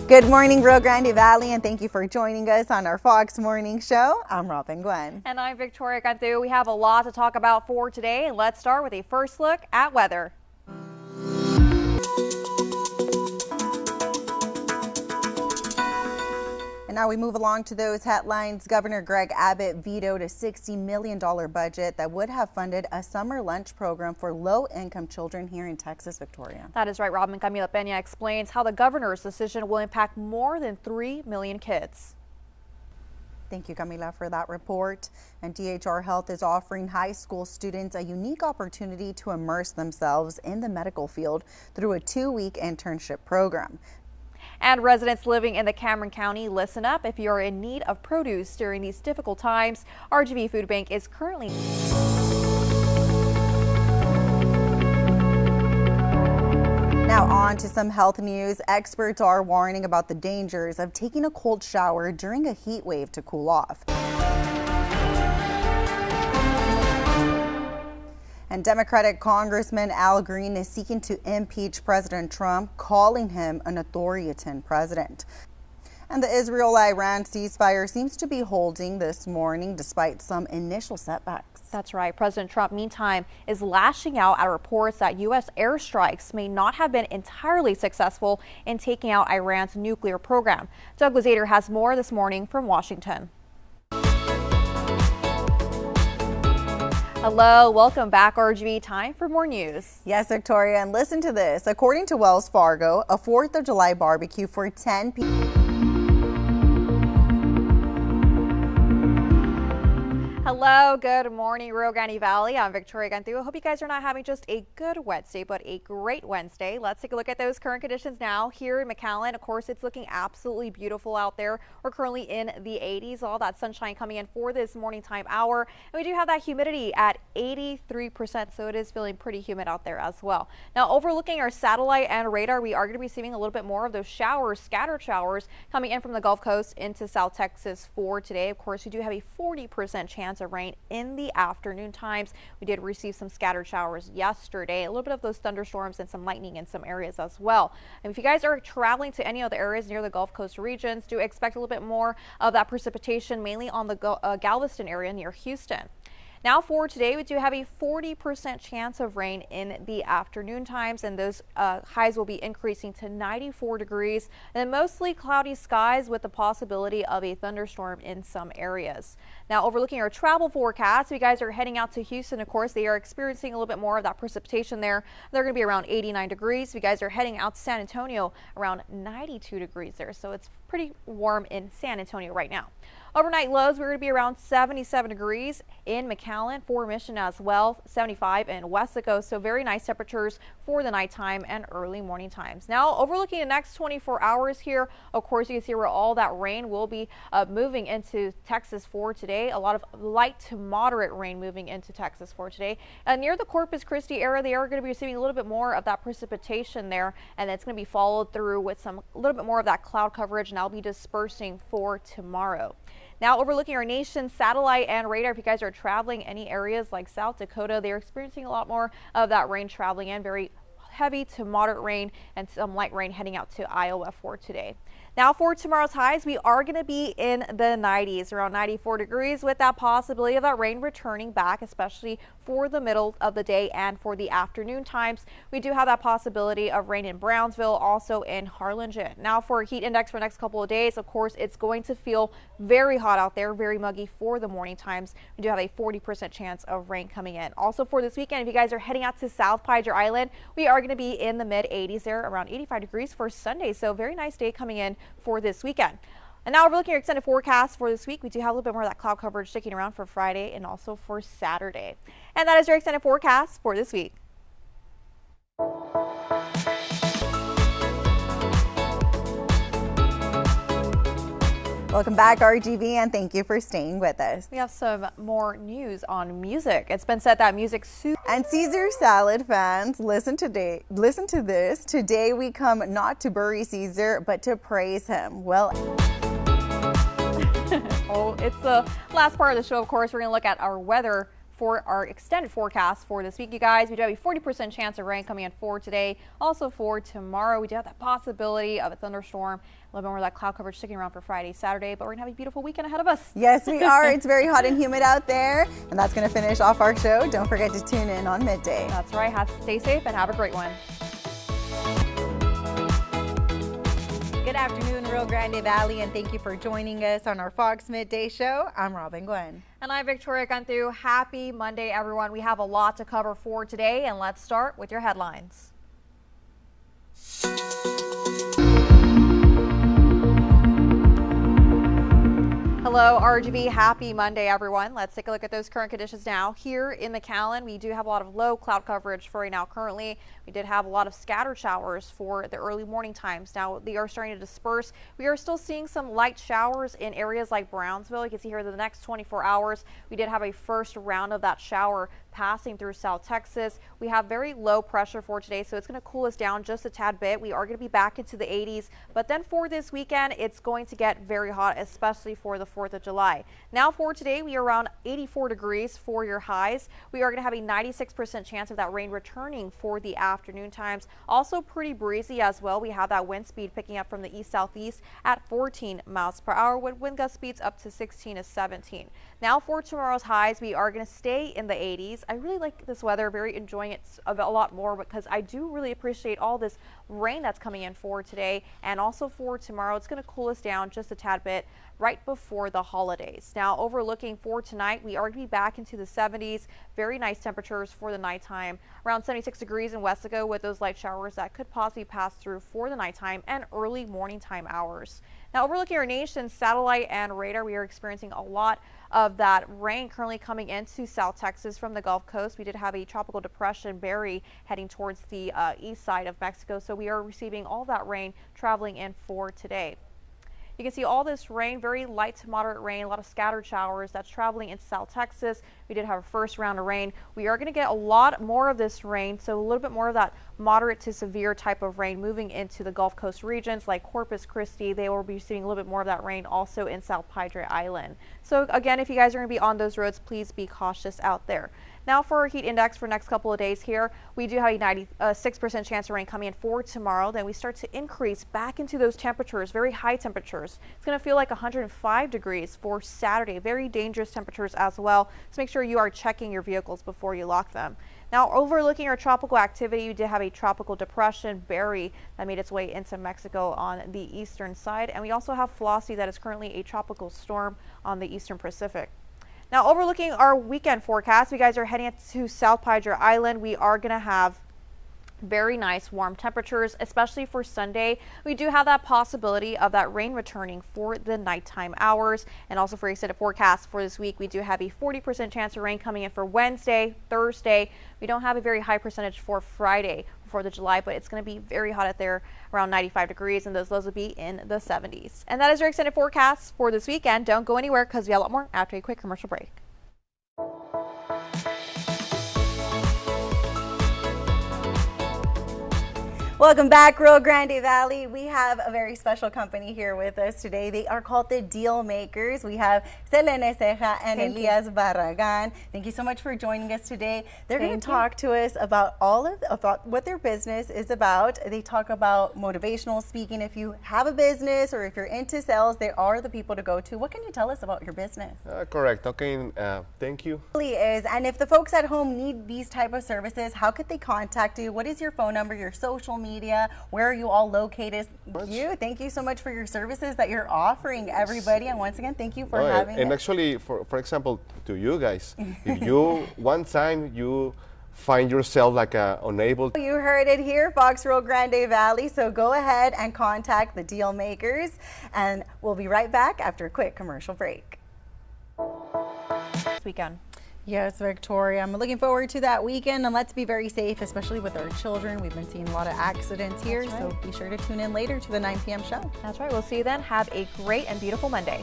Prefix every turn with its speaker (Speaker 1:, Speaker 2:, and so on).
Speaker 1: Good morning, Rio Grande Valley, and thank you for joining us on our Fox Morning Show. I'm Robin Gwen.
Speaker 2: And I'm Victoria Cantu. We have a lot to talk about for today, and let's start with a first look at weather.
Speaker 1: And now we move along to those headlines. Governor Greg Abbott vetoed a $60 million budget that would have funded a summer lunch program for low-income children here in Texas, Victoria.
Speaker 2: That is right, Robin. Camila Peña explains how the governor's decision will impact more than 3 million kids.
Speaker 1: Thank you, Camila, for that report. And DHR Health is offering high school students a unique opportunity to immerse themselves in the medical field through a 2-week internship program.
Speaker 2: And residents living in the Cameron County, listen up. If you're in need of produce during these difficult times, RGV Food Bank is currently...
Speaker 1: Now on to some health news. Experts are warning about the dangers of taking a cold shower during a heat wave to cool off. And Democratic Congressman Al Green is seeking to impeach President Trump, calling him an authoritarian president. And the Israel-Iran ceasefire seems to be holding this morning despite some initial setbacks.
Speaker 2: That's right. President Trump, meantime, is lashing out at reports that U.S. airstrikes may not have been entirely successful in taking out Iran's nuclear program. Douglas Ader has more this morning from Washington. Hello, welcome back, RGV. Time for more news.
Speaker 1: Yes, Victoria, and listen to this. According to Wells Fargo, a 4th of July barbecue for 10 people.
Speaker 2: Hello, good morning, Rio Grande Valley. I'm Victoria Cantu. I hope you guys are not having just a good Wednesday, but a great Wednesday. Let's take a look at those current conditions now here in McAllen. Of course, it's looking absolutely beautiful out there. We're currently in the 80s, all that sunshine coming in for this morning time hour. And we do have that humidity at 83%, so it is feeling pretty humid out there as well. Now, overlooking our satellite and radar, we are going to be seeing a little bit more of those showers, scattered showers, coming in from the Gulf Coast into South Texas for today. Of course, we do have a 40% chance of rain in the afternoon times. We did receive some scattered showers yesterday, a little bit of those thunderstorms and some lightning in some areas as well. And if you guys are traveling to any of the areas near the Gulf Coast regions, do expect a little bit more of that precipitation, mainly on the Galveston area near Houston. Now for today, we do have a 40% chance of rain in the afternoon times, and those highs will be increasing to 94 degrees and mostly cloudy skies with the possibility of a thunderstorm in some areas. Now overlooking our travel forecast, if you guys are heading out to Houston, of course, they are experiencing a little bit more of that precipitation there. They're going to be around 89 degrees. If you guys are heading out to San Antonio, around 92 degrees there. So it's pretty warm in San Antonio right now. Overnight lows, we're going to be around 77 degrees in McAllen, for Mission as well, 75 in Wesco. So very nice temperatures for the nighttime and early morning times. Now overlooking the next 24 hours here, of course, you can see where all that rain will be moving into Texas for today. A lot of light to moderate rain moving into Texas for today. Near the Corpus Christi area, they are going to be receiving a little bit more of that precipitation there, and it's going to be followed through with a little bit more of that cloud coverage, and that'll be dispersing for tomorrow. Now overlooking our nation's satellite and radar, if you guys are traveling any areas like South Dakota, they're experiencing a lot more of that rain traveling in, very heavy to moderate rain and some light rain heading out to Iowa for today. Now for tomorrow's highs, we are going to be in the 90s, around 94 degrees, with that possibility of that rain returning back, especially for the middle of the day and for the afternoon times. We do have that possibility of rain in Brownsville, also in Harlingen. Now for heat index for the next couple of days, of course, it's going to feel very hot out there, very muggy for the morning times. We do have a 40% chance of rain coming in. Also for this weekend, if you guys are heading out to South Padre Island, we are going to be in the mid 80s there, around 85 degrees for Sunday. So very nice day coming in for this weekend. And now we're looking at our extended forecast for this week. We do have a little bit more of that cloud coverage sticking around for Friday and also for Saturday. And that is your extended forecast for this week.
Speaker 1: Welcome back, RGV, and thank you for staying with us.
Speaker 2: We have some more news on music. It's been said that music
Speaker 1: and Caesar salad fans, listen to this. Today we come not to bury Caesar, but to praise him. Well,
Speaker 2: oh, it's the last part of the show. Of course, we're going to look at our weather for our extended forecast for this week, you guys. We do have a 40% chance of rain coming in for today. Also for tomorrow, we do have that possibility of a thunderstorm. A little bit more of that cloud coverage sticking around for Friday, Saturday, but we're going to have a beautiful weekend ahead of us.
Speaker 1: Yes, we are. It's very hot and humid out there. And that's going to finish off our show. Don't forget to tune in on Midday.
Speaker 2: That's right. Stay safe and have a great one.
Speaker 1: Good afternoon, Rio Grande Valley, and thank you for joining us on our Fox Midday Show. I'm Robin Gwen.
Speaker 2: And I'm Victoria Cantu. Happy Monday, everyone. We have a lot to cover for today, and let's start with your headlines. Hello, RGV. Happy Monday, everyone. Let's take a look at those current conditions now. Here in McAllen, we do have a lot of low cloud coverage for right now. Currently, we did have a lot of scattered showers for the early morning times. Now they are starting to disperse. We are still seeing some light showers in areas like Brownsville. You can see here the next 24 hours, we did have a first round of that shower passing through South Texas. We have very low pressure for today, so it's going to cool us down just a tad bit. We are going to be back into the 80s, but then for this weekend, it's going to get very hot, especially for the 4th of July. Now for today, we are around 84 degrees for your highs. We are going to have a 96% chance of that rain returning for the afternoon times. Also pretty breezy as well. We have that wind speed picking up from the east-southeast at 14 miles per hour with wind gust speeds up to 16 to 17. Now for tomorrow's highs, we are going to stay in the 80s. I really like this weather, very enjoying it a lot more because I do really appreciate all this rain that's coming in for today and also for tomorrow. It's going to cool us down just a tad bit right before the holidays. Now overlooking for tonight, we are going to be back into the 70s. Very nice temperatures for the nighttime, around 76 degrees in Westaco with those light showers that could possibly pass through for the nighttime and early morning time hours. Now overlooking our nation's satellite and radar, we are experiencing a lot of that rain currently coming into South Texas from the Gulf Coast. We did have a tropical depression, Barry, heading towards the east side of Mexico. So we are receiving all that rain traveling in for today. You can see all this rain, very light to moderate rain, a lot of scattered showers that's traveling into South Texas. We did have a first round of rain. We are going to get a lot more of this rain, so a little bit more of that moderate to severe type of rain moving into the Gulf Coast regions like Corpus Christi. They will be seeing a little bit more of that rain also in South Padre Island. So again, if you guys are going to be on those roads, please be cautious out there. Now for our heat index for next couple of days here, we do have a 96% chance of rain coming in for tomorrow. Then we start to increase back into those temperatures, very high temperatures. It's going to feel like 105 degrees for Saturday, very dangerous temperatures as well. So make sure you are checking your vehicles before you lock them. Now overlooking our tropical activity, we did have a tropical depression, Barry, that made its way into Mexico on the eastern side. And we also have Flossie that is currently a tropical storm on the eastern Pacific. Now overlooking our weekend forecast, you guys are heading to South Padre Island. We are going to have very nice warm temperatures, especially for Sunday. We do have that possibility of that rain returning for the nighttime hours. And also for extended forecast for this week, we do have a 40% chance of rain coming in for Wednesday, Thursday. We don't have a very high percentage for Friday, 4th of July, but it's going to be very hot out there, around 95 degrees, and those lows will be in the 70s. And that is your extended forecast for this weekend. Don't go anywhere because we have a lot more after a quick commercial break.
Speaker 1: Welcome back, Rio Grande Valley. We have a very special company here with us today. They are called the Deal Makers. We have Selene Ceja and Elias Barragan. Thank you so much for joining us today. They're going to talk to us about about what their business is about. They talk about motivational speaking. If you have a business or if you're into sales, they are the people to go to. What can you tell us about your business?
Speaker 3: Correct. Okay. Thank you.
Speaker 1: It really is. And if the folks at home need these type of services, how could they contact you? What is your phone number, your social media? Where are you all located? Thank you so much for your services that you're offering everybody. And once again, thank you for having
Speaker 3: And
Speaker 1: it.
Speaker 3: actually, for example, to you guys, if you one time you find yourself like unable.
Speaker 1: You heard it here, Fox Rio Grande Valley. So go ahead and contact the Deal Makers. And we'll be right back after a quick commercial break.
Speaker 2: This weekend.
Speaker 1: Yes, Victoria. I'm looking forward to that weekend, and let's be very safe, especially with our children. We've been seeing a lot of accidents here, so be sure to tune in later to the 9 p.m. show.
Speaker 2: That's right. We'll see you then. Have a great and beautiful Monday.